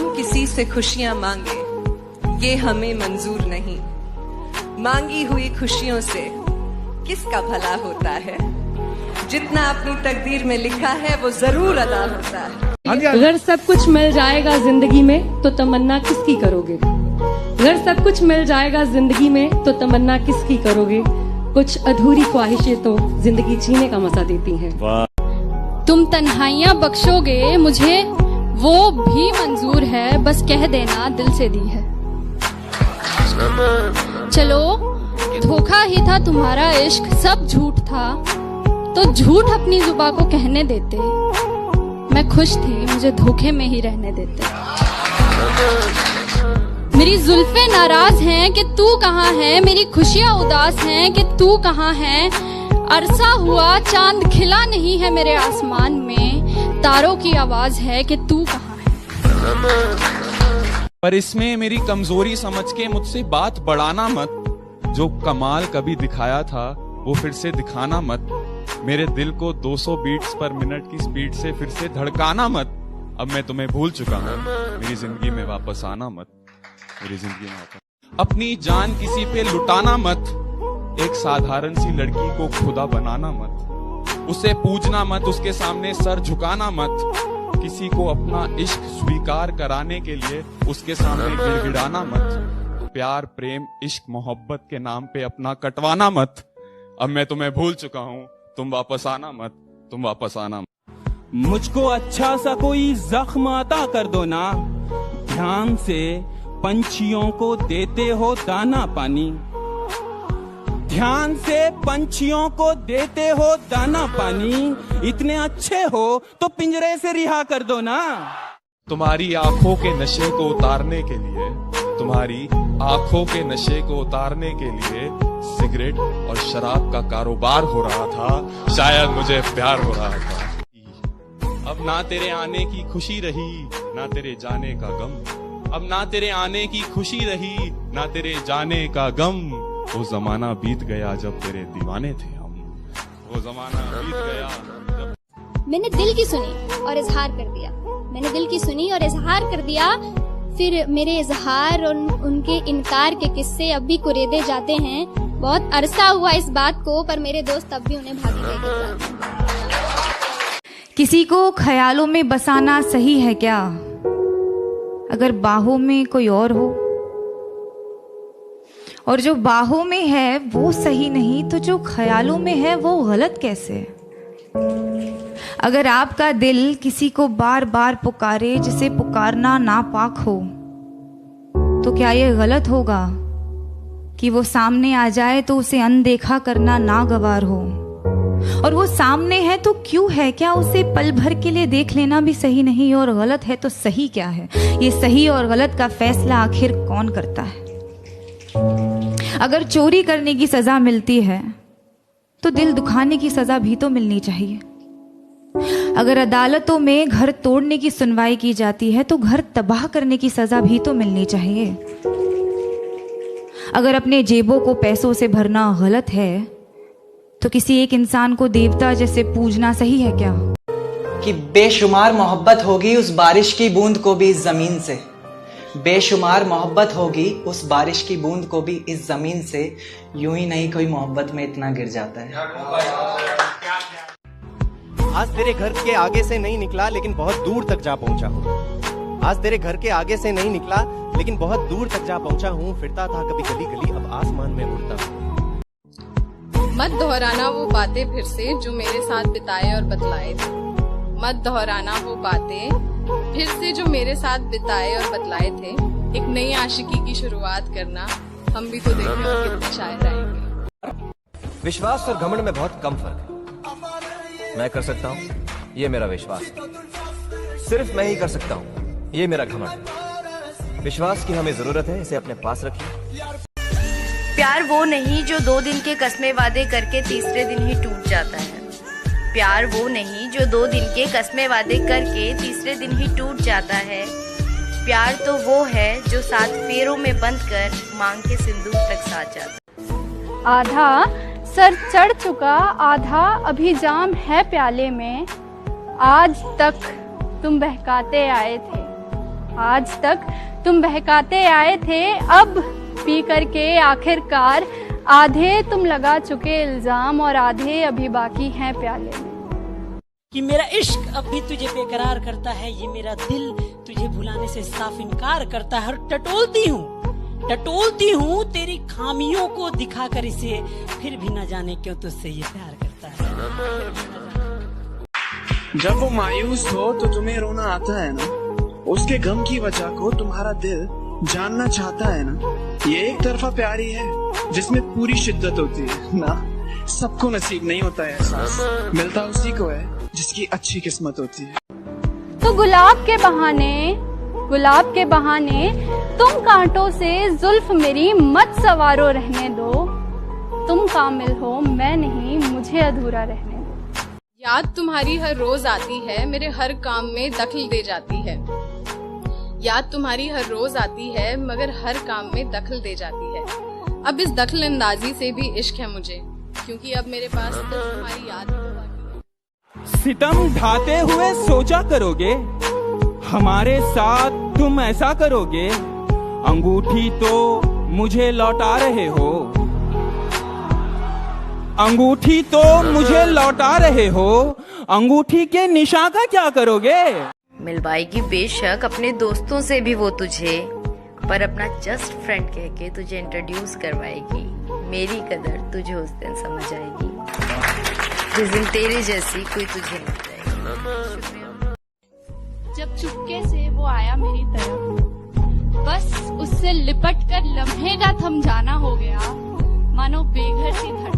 हम किसी से खुशियां मांगे, ये हमें मंजूर नहीं। मांगी हुई खुशियों से किसका भला होता है? जितना अपनी तकदीर में लिखा है वो जरूर अदा होता है। अगर सब कुछ मिल जाएगा जिंदगी में तो तमन्ना किसकी करोगे? अगर सब कुछ मिल जाएगा जिंदगी में तो तमन्ना किसकी करोगे? कुछ अधूरी ख्वाहिशें तो जिंदगी जीने का मजा देती हैं। तुम तन्हाइयां बख्शोगे मुझे वो भी मंजूर है, बस कह देना दिल से दी है। चलो धोखा ही था तुम्हारा इश्क, सब झूठ था तो झूठ अपनी जुबां को कहने देते। मैं खुश थी, मुझे धोखे में ही रहने देते। मेरी जुल्फे नाराज हैं कि तू कहाँ है, मेरी खुशियाँ उदास हैं कि तू कहाँ है। अरसा हुआ चांद खिला नहीं है मेरे आसमान में, तारों की आवाज है कि तू कहाँ है। पर इसमें मेरी कमजोरी समझ के मुझसे बात बढ़ाना मत। जो कमाल कभी दिखाया था वो फिर से दिखाना मत। मेरे दिल को 200 बीट्स पर मिनट की स्पीड से फिर से धड़काना मत। अब मैं तुम्हें भूल चुका हूँ, मेरी जिंदगी में वापस आना मत। मेरी जिंदगी में वापस अपनी जान किसी पे लुटाना मत। एक साधारण सी लड़की को खुदा बनाना मत। उसे पूजना मत, उसके सामने सर झुकाना मत। किसी को अपना इश्क स्वीकार कराने के लिए उसके सामने गिड़गिड़ाना मत। प्यार प्रेम इश्क मोहब्बत के नाम पे अपना कटवाना मत। अब मैं तुम्हें भूल चुका हूँ, तुम वापस आना मत, तुम वापस आना मत। मुझको अच्छा सा कोई जख्म अता कर दो ना। ध्यान से पंछियों को देते हो दाना पानी। ध्यान से पंछियों को देते हो दाना पानी। इतने अच्छे हो तो पिंजरे से रिहा कर दो ना। तुम्हारी आंखों के नशे को उतारने के लिए, तुम्हारी आंखों के नशे को उतारने के लिए सिगरेट और शराब का कारोबार हो रहा था। शायद मुझे प्यार हो रहा था। अब ना तेरे आने की खुशी रही, ना तेरे जाने का गम। अब ना तेरे आने की खुशी रही, ना तेरे जाने का गम। वो जमाना बीत गया जब तेरे दीवाने थे हम। वो जमाना बीत गया जब... मैंने दिल की सुनी और इजहार कर दिया। मैंने दिल की सुनी और इजहार कर दिया। फिर मेरे इजहार और उनके इनकार के किस्से अब भी कुरेदे जाते हैं। बहुत अरसा हुआ इस बात को, पर मेरे दोस्त अब भी उन्हें भागी लेके जाते। किसी को ख्यालों में बसाना सही है क्या? अगर बाहों में कोई और हो, और जो बाहों में है वो सही नहीं तो जो ख्यालों में है वो गलत कैसे? अगर आपका दिल किसी को बार बार पुकारे जिसे पुकारना नापाक हो, तो क्या ये गलत होगा कि वो सामने आ जाए तो उसे अनदेखा करना नागवार हो? और वो सामने है तो क्यों है? क्या उसे पल भर के लिए देख लेना भी सही नहीं? और गलत है तो सही क्या है? ये सही और गलत का फैसला आखिर कौन करता है? अगर चोरी करने की सजा मिलती है तो दिल दुखाने की सजा भी तो मिलनी चाहिए। अगर अदालतों में घर तोड़ने की सुनवाई की जाती है तो घर तबाह करने की सजा भी तो मिलनी चाहिए। अगर अपने जेबों को पैसों से भरना गलत है तो किसी एक इंसान को देवता जैसे पूजना सही है क्या? कि बेशुमार मोहब्बत होगी उस बारिश की बूंद को भी इस जमीन से। बेशुमार मोहब्बत होगी उस बारिश की बूंद को भी इस जमीन से। यूं ही नहीं कोई मोहब्बत में इतना गिर जाता है। आज तेरे घर के आगे से नहीं निकला लेकिन बहुत दूर तक जा पहुंचा हूँ। आज तेरे घर के आगे से नहीं निकला लेकिन बहुत दूर तक जा पहुंचा हूँ। फिरता था कभी गली गली, अब आसमान में उड़ता हूँ। मत दोहराना वो बातें फिर से जो मेरे साथ बिताए और बतलाए थे। मत दोहराना वो बातें फिर से जो मेरे साथ बिताए और बतलाए थे। एक नई आशिकी की शुरुआत करना, हम भी तो देखें और कितने शायर आएंगे। विश्वास और घमंड में बहुत कम फर्क है। मैं कर सकता हूँ, ये मेरा विश्वास। सिर्फ मैं ही कर सकता हूँ, ये मेरा घमंड। विश्वास की हमें जरूरत है, इसे अपने पास रखिए। प्यार वो नहीं जो 2 दिन के कस्मे वादे करके तीसरे दिन ही टूट जाता है। प्यार वो नहीं जो 2 दिन के कस्मे वादे करके तीसरे दिन ही टूट जाता है। प्यार तो वो है जो 7 फेरों में बंद कर मांग के सिंदूर तक साथ जाता। आधा सर चढ़ चुका, आधा अभी जाम है प्याले में। आज तक तुम बहकाते आए थे, आज तक तुम बहकाते आए थे, अब पी करके आखिरकार आधे तुम लगा चुके इल्जाम और आधे अभी बाकी हैं प्याले में। कि मेरा इश्क अब भी तुझे बेकरार करता है, ये मेरा दिल तुझे भुलाने से साफ इनकार करता है। और टटोलती हूँ तेरी खामियों को दिखाकर इसे, फिर भी न जाने क्यों तुझसे ये प्यार करता है। जब वो मायूस हो तो तुम्हें रोना आता है ना, उसके गम की वजह को तुम्हारा दिल जानना चाहता है ना। ये एक तरफा प्यार ही है जिसमें पूरी शिद्दत होती है ना। सबको नसीब नहीं होता है एहसास, मिलता उसी को है जिसकी अच्छी किस्मत होती है। तो गुलाब के बहाने तुम कांटों से जुल्फ मेरी मत सवारो रहने दो। तुम कामिल हो मैं नहीं, मुझे अधूरा रहने दो। याद तुम्हारी हर रोज आती है, मेरे हर काम में दखल दे जाती है। याद तुम्हारी हर रोज आती है, मगर हर काम में दखल दे जाती है। अब इस दखल अंदाजी से भी इश्क है मुझे, क्योंकि अब मेरे पास सिर्फ तुम्हारी याद ही बाकी है। सितम ढाते हुए सोचा करोगे, हमारे साथ तुम ऐसा करोगे। अंगूठी तो मुझे लौटा रहे हो, अंगूठी तो मुझे लौटा रहे हो, अंगूठी के निशान का क्या करोगे। मिलवाएगी बेशक अपने दोस्तों से भी वो तुझे, पर अपना जस्ट फ्रेंड कह के तुझे इंट्रोड्यूस करवाएगी। मेरी कदर तुझे उस दिन समझ आएगी, जिस दिन तेरे जैसी कोई तुझे मिल जाएगी। जब चुपके से वो आया मेरी तरफ, बस उससे लिपट कर लम्हे का थम जाना हो गया, मानो बेघर सी धड़कन